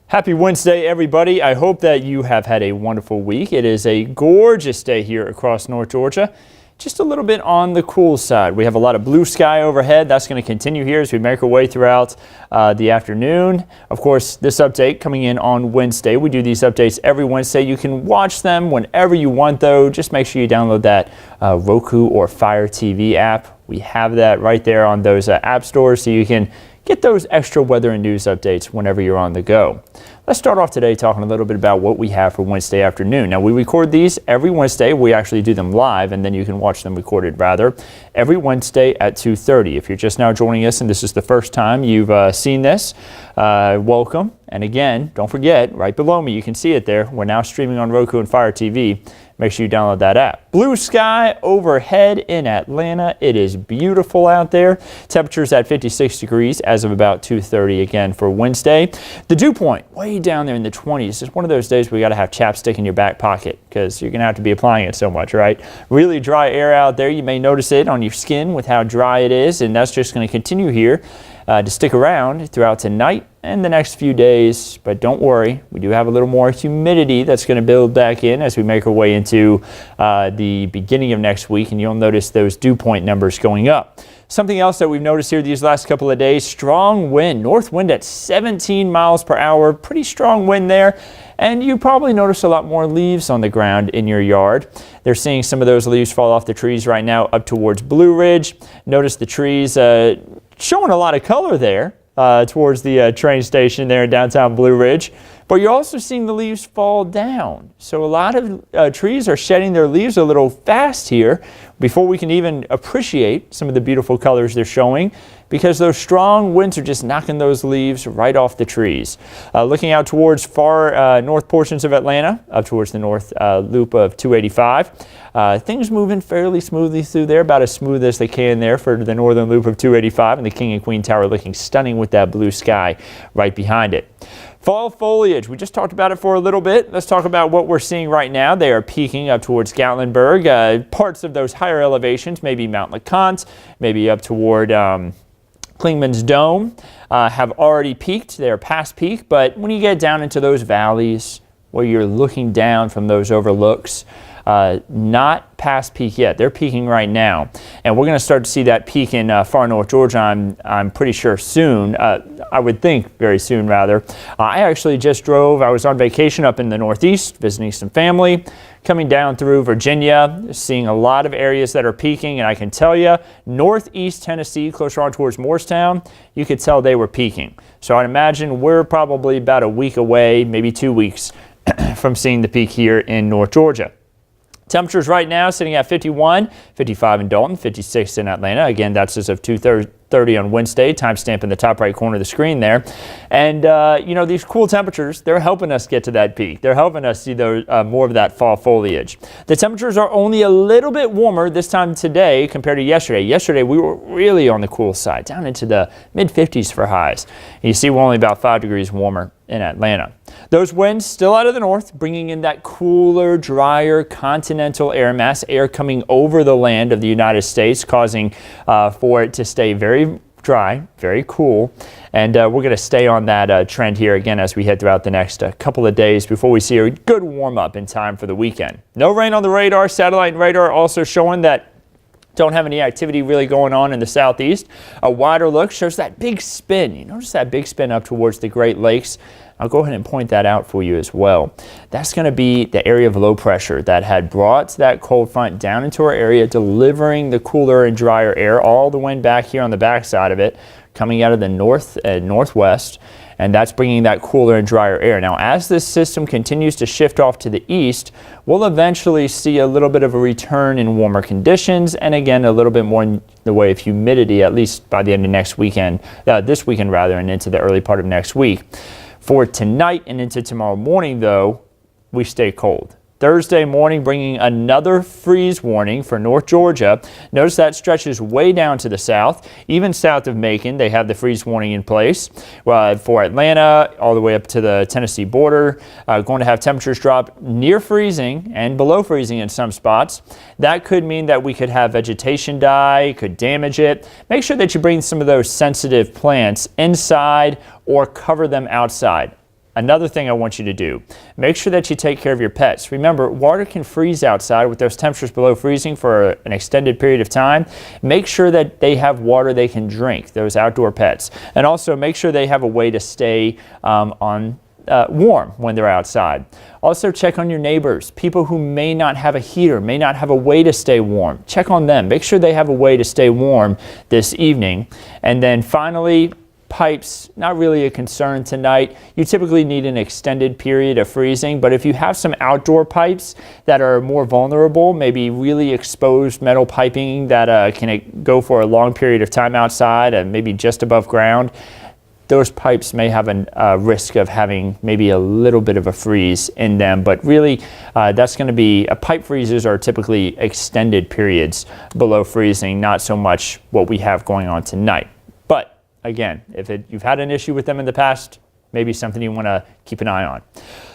Happy Wednesday, everybody. I hope that you have had a wonderful week. It is a gorgeous day here across North Georgia. Just a little bit on the cool side. We have a lot of blue sky overhead. That's going to continue here as we make our way throughout the afternoon. Of course, this update coming in on Wednesday. We do these updates every Wednesday. You can watch them whenever you want, though. Just make sure you download that Roku or Fire TV app. We have that right there on those app stores, so you can get those extra weather and news updates whenever you're on the go. Let's start off today talking a little bit about what we have for Wednesday afternoon. Now, we record these every Wednesday. We actually do them live, and then you can watch them recorded, every Wednesday at 2:30. If you're just now joining us and this is the first time you've seen this, welcome. And again, don't forget, right below me, you can see it there. We're now streaming on Roku and Fire TV. Make sure you download that app. Blue sky overhead in Atlanta. It is beautiful out there. Temperatures at 56 degrees as of about 2:30 again for Wednesday. The dew point way down there in the 20s. It's one of those days where you got to have chapstick in your back pocket because you're going to have to be applying it so much, right? Really dry air out there. You may notice it on your skin with how dry it is, and that's just going to continue here to stick around throughout tonight and the next few days. But don't worry, we do have a little more humidity that's going to build back in as we make our way into the beginning of next week, and you'll notice those dew point numbers going up. Something else that we've noticed here these last couple of days, strong wind, north wind at 17 miles per hour, pretty strong wind there. And you probably notice a lot more leaves on the ground in your yard. They're seeing some of those leaves fall off the trees right now up towards Blue Ridge. Notice the trees showing a lot of color there towards the train station there in downtown Blue Ridge. But you're also seeing the leaves fall down. So a lot of trees are shedding their leaves a little fast here before we can even appreciate some of the beautiful colors they're showing, because those strong winds are just knocking those leaves right off the trees. Looking out towards far north portions of Atlanta, up towards the north loop of 285, things moving fairly smoothly through there, about as smooth as they can there for the northern loop of 285, and the King and Queen Tower looking stunning with that blue sky right behind it. Fall foliage, we just talked about it for a little bit. Let's talk about what we're seeing right now. They are peaking up towards Gatlinburg. Parts of those higher elevations, maybe Mount LeConte, maybe up toward Klingman's Dome, have already peaked. They're past peak, but when you get down into those valleys where you're looking down from those overlooks, not past peak yet. They're peaking right now, and we're going to start to see that peak in far north Georgia. I'm pretty sure soon. I would think very soon, rather. I actually just drove. I was on vacation up in the Northeast, visiting some family, coming down through Virginia, seeing a lot of areas that are peaking, and I can tell you, Northeast Tennessee, closer on towards Morristown, you could tell they were peaking. So I'd imagine we're probably about a week away, maybe 2 weeks, from seeing the peak here in North Georgia. Temperatures right now sitting at 51, 55 in Dalton, 56 in Atlanta. Again, that's as of 2:30 on Wednesday, timestamp in the top right corner of the screen there. And, you know, these cool temperatures, they're helping us get to that peak. They're helping us see those, more of that fall foliage. The temperatures are only a little bit warmer this time today compared to yesterday. Yesterday, we were really on the cool side, down into the mid-50s for highs. And you see we're only about 5 degrees warmer in Atlanta. Those winds still out of the north, bringing in that cooler, drier continental air mass, air coming over the land of the United States, causing for it to stay very dry, very cool. And we're going to stay on that trend here again as we head throughout the next couple of days before we see a good warm up in time for the weekend. No rain on the radar. Satellite and radar also showing that don't have any activity really going on in the southeast. A wider look shows that big spin. You notice that big spin up towards the Great Lakes. I'll go ahead and point that out for you as well. That's going to be the area of low pressure that had brought that cold front down into our area, delivering the cooler and drier air, all the wind back here on the backside of it, coming out of the north and northwest. And that's bringing that cooler and drier air. Now, as this system continues to shift off to the east, we'll eventually see a little bit of a return in warmer conditions, and again, a little bit more in the way of humidity, at least by the end of next weekend, this weekend rather, and into the early part of next week. For tonight and into tomorrow morning, though, we stay cold. Thursday morning bringing another freeze warning for North Georgia. Notice that stretches way down to the south. Even south of Macon, they have the freeze warning in place. For Atlanta, all the way up to the Tennessee border, going to have temperatures drop near freezing and below freezing in some spots. That could mean that we could have vegetation die, could damage it. Make sure that you bring some of those sensitive plants inside or cover them outside. Another thing I want you to do, make sure that you take care of your pets. Remember, water can freeze outside with those temperatures below freezing for an extended period of time. Make sure that they have water they can drink, those outdoor pets. And also make sure they have a way to stay warm when they're outside. Also check on your neighbors, people who may not have a heater, may not have a way to stay warm. Check on them. Make sure they have a way to stay warm this evening. And then finally, pipes, not really a concern tonight. You typically need an extended period of freezing, but if you have some outdoor pipes that are more vulnerable, maybe really exposed metal piping that can go for a long period of time outside and maybe just above ground, those pipes may have a risk of having maybe a little bit of a freeze in them, but really that's going to be, pipe freezes are typically extended periods below freezing, not so much what we have going on tonight. But again, if you've had an issue with them in the past, maybe something you want to keep an eye on.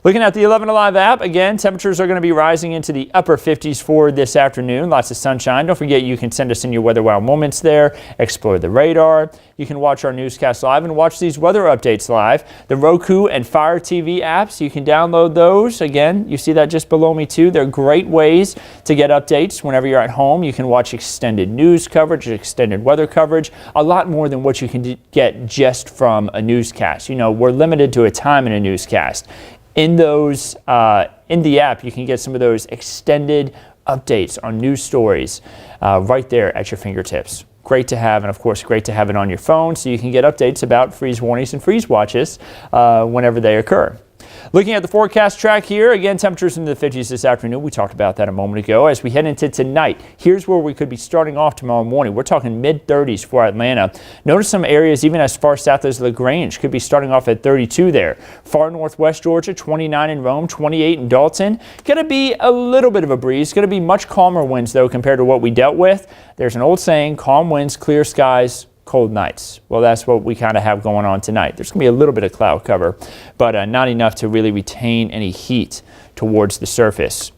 Looking at the 11 Alive app, again, temperatures are going to be rising into the upper 50s for this afternoon. Lots of sunshine. Don't forget you can send us in your weather wow moments there. Explore the radar. You can watch our newscast live and watch these weather updates live. The Roku and Fire TV apps, you can download those. Again, you see that just below me too. They're great ways to get updates whenever you're at home. You can watch extended news coverage, extended weather coverage, a lot more than what you can get just from a newscast. You know, we're limited to a time in a newscast. In those, in the app, you can get some of those extended updates on news stories right there at your fingertips. Great to have, and of course, great to have it on your phone so you can get updates about freeze warnings and freeze watches whenever they occur. Looking at the forecast track here, again, temperatures in the 50s this afternoon. We talked about that a moment ago. As we head into tonight, here's where we could be starting off tomorrow morning. We're talking mid-30s for Atlanta. Notice some areas even as far south as LaGrange could be starting off at 32 there. Far northwest Georgia, 29 in Rome, 28 in Dalton. Going to be a little bit of a breeze. Going to be much calmer winds, though, compared to what we dealt with. There's an old saying, calm winds, clear skies, cold nights. Well, that's what we kind of have going on tonight. There's going to be a little bit of cloud cover, but not enough to really retain any heat towards the surface.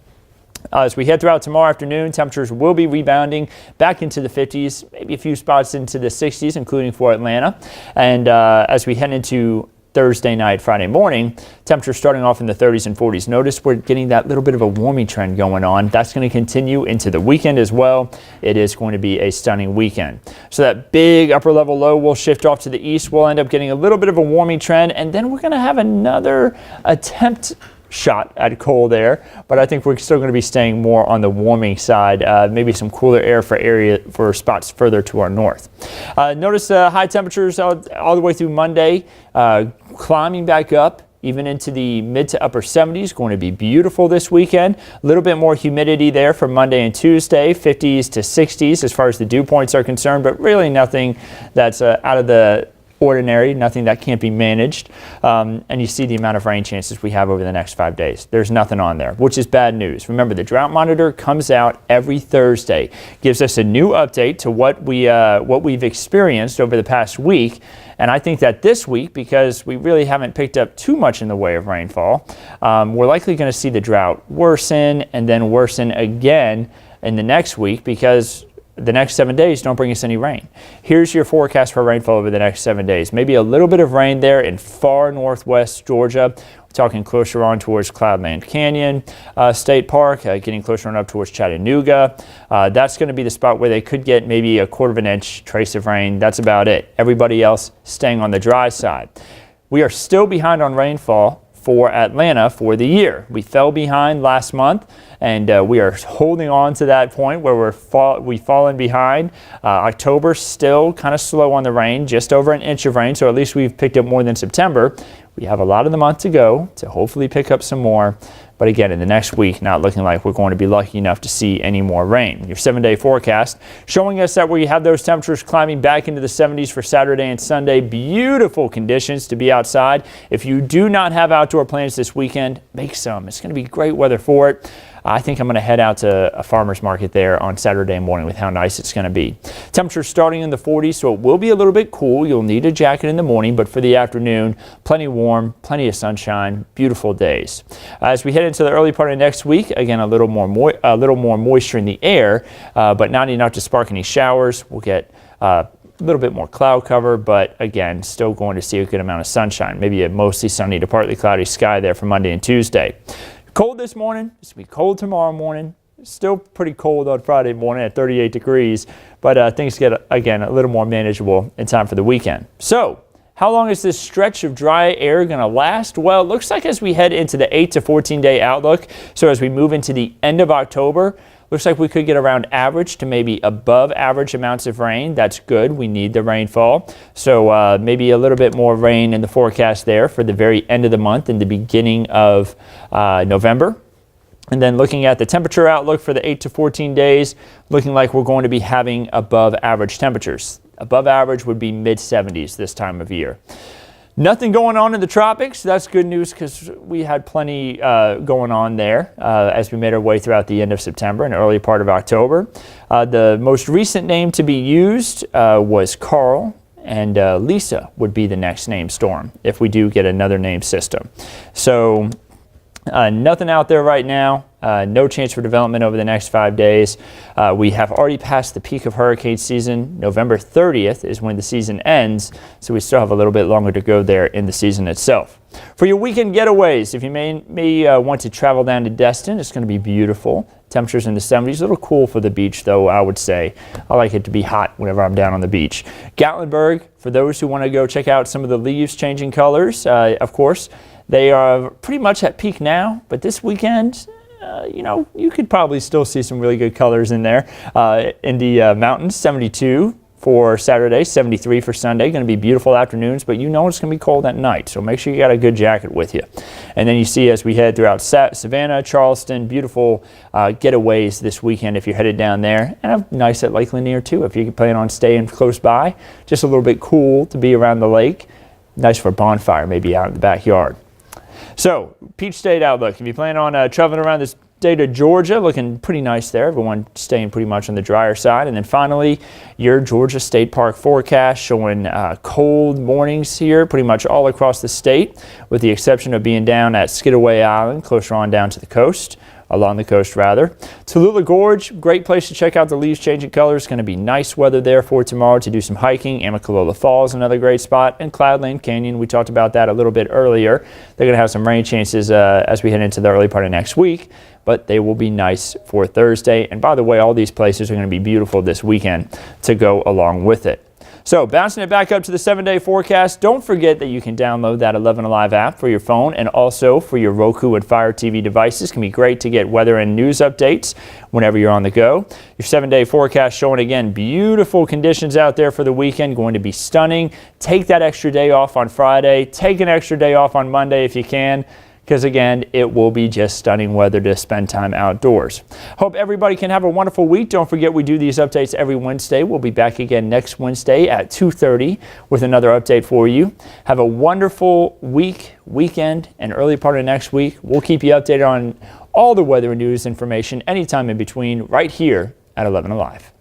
As we head throughout tomorrow afternoon, temperatures will be rebounding back into the 50s, maybe a few spots into the 60s, including for Atlanta. And as we head into Thursday night, Friday morning, temperatures starting off in the 30s and 40s. Notice we're getting that little bit of a warming trend going on. That's going to continue into the weekend as well. It is going to be a stunning weekend. So that big upper level low will shift off to the east. We'll end up getting a little bit of a warming trend, and then we're going to have another attempt shot at cold air, but I think we're still going to be staying more on the warming side, maybe some cooler air for spots further to our north. Notice high temperatures all the way through Monday, climbing back up even into the mid to upper 70s. Going to be beautiful this weekend. A little bit more humidity there for Monday and Tuesday, 50s to 60s as far as the dew points are concerned, but really nothing that's out of the ordinary, nothing that can't be managed. And you see the amount of rain chances we have over the next 5 days. There's nothing on there, which is bad news. Remember, the drought monitor comes out every Thursday, gives us a new update to what we've experienced over the past week. And I think that this week, because we really haven't picked up too much in the way of rainfall, we're likely going to see the drought worsen and then worsen again in the next week, because the next 7 days don't bring us any rain. Here's your forecast for rainfall over the next 7 days. Maybe a little bit of rain there in far northwest Georgia. We're talking closer on towards Cloudland Canyon State Park, getting closer on up towards Chattanooga. That's going to be the spot where they could get maybe a 1/4 inch trace of rain. That's about it. Everybody else staying on the dry side. We are still behind on rainfall for Atlanta for the year. We fell behind last month, and we are holding on to that point where we've fallen behind. October still kind of slow on the rain, just over an inch of rain, so at least we've picked up more than September. We have a lot of the month to go to hopefully pick up some more. But again, in the next week, not looking like we're going to be lucky enough to see any more rain. Your 7-day forecast showing us that we have those temperatures climbing back into the 70s for Saturday and Sunday. Beautiful conditions to be outside. If you do not have outdoor plans this weekend, make some. It's going to be great weather for it. I think I'm going to head out to a farmer's market there on Saturday morning with how nice it's going to be. Temperatures starting in the 40s, so it will be a little bit cool. You'll need a jacket in the morning, but for the afternoon, plenty warm, plenty of sunshine, beautiful days. As we head into the early part of next week, again, a little more moisture in the air, but not enough to spark any showers. We'll get A little bit more cloud cover, but again, still going to see a good amount of sunshine. Maybe a mostly sunny to partly cloudy sky there for Monday and Tuesday. Cold this morning. It's going to be cold tomorrow morning. Still pretty cold on Friday morning at 38 degrees, but things get, again, a little more manageable in time for the weekend. So, how long is this stretch of dry air going to last? Well, it looks like as we head into the 8 to 14 day outlook, so as we move into the end of October, looks like we could get around average to maybe above average amounts of rain. That's good. We need the rainfall. So maybe a little bit more rain in the forecast there for the very end of the month and the beginning of November. And then looking at the temperature outlook for the 8 to 14 days, looking like we're going to be having above average temperatures. Above average would be mid-70s this time of year. Nothing going on in the tropics. That's good news because we had plenty going on there as we made our way throughout the end of September and early part of October. The most recent name to be used was Carl, and Lisa would be the next named storm if we do get another named system. So nothing out there right now. No chance for development over the next 5 days. We have already passed the peak of hurricane season. November 30th is when the season ends, so we still have a little bit longer to go there in the season itself. For your weekend getaways, if you may want to travel down to Destin, it's going to be beautiful. Temperatures in the 70s, a little cool for the beach though, I would say. I like it to be hot whenever I'm down on the beach. Gatlinburg, for those who want to go check out some of the leaves changing colors, of course, they are pretty much at peak now, but this weekend, you know, you could probably still see some really good colors in there. In the mountains, 72 for Saturday, 73 for Sunday. Going to be beautiful afternoons, but you know it's going to be cold at night, so make sure you got a good jacket with you. And then you see as we head throughout Savannah, Charleston, beautiful getaways this weekend if you're headed down there. And nice at Lake Lanier too if you plan on staying close by. Just a little bit cool to be around the lake. Nice for a bonfire maybe out in the backyard. So, Peach State outlook. If you plan on traveling around the state of Georgia, looking pretty nice there. Everyone staying pretty much on the drier side. And then finally, your Georgia State Park forecast showing cold mornings here pretty much all across the state, with the exception of being down at Skidaway Island, closer on down to the coast. Along the coast rather. Tallulah Gorge, great place to check out the leaves changing colors. Going to be nice weather there for tomorrow to do some hiking. Amicalola Falls, another great spot. And Cloudland Canyon, we talked about that a little bit earlier. They're going to have some rain chances as we head into the early part of next week, but they will be nice for Thursday. And by the way, all these places are going to be beautiful this weekend to go along with it. So bouncing it back up to the 7-day forecast, don't forget that you can download that 11 Alive app for your phone and also for your Roku and Fire TV devices. It can be great to get weather and news updates whenever you're on the go. Your 7-day forecast showing again beautiful conditions out there for the weekend, going to be stunning. Take that extra day off on Friday. Take an extra day off on Monday if you can, because again, it will be just stunning weather to spend time outdoors. Hope everybody can have a wonderful week. Don't forget we do these updates every Wednesday. We'll be back again next Wednesday at 2:30 with another update for you. Have a wonderful week, weekend, and early part of next week. We'll keep you updated on all the weather and news information anytime in between right here at 11 Alive.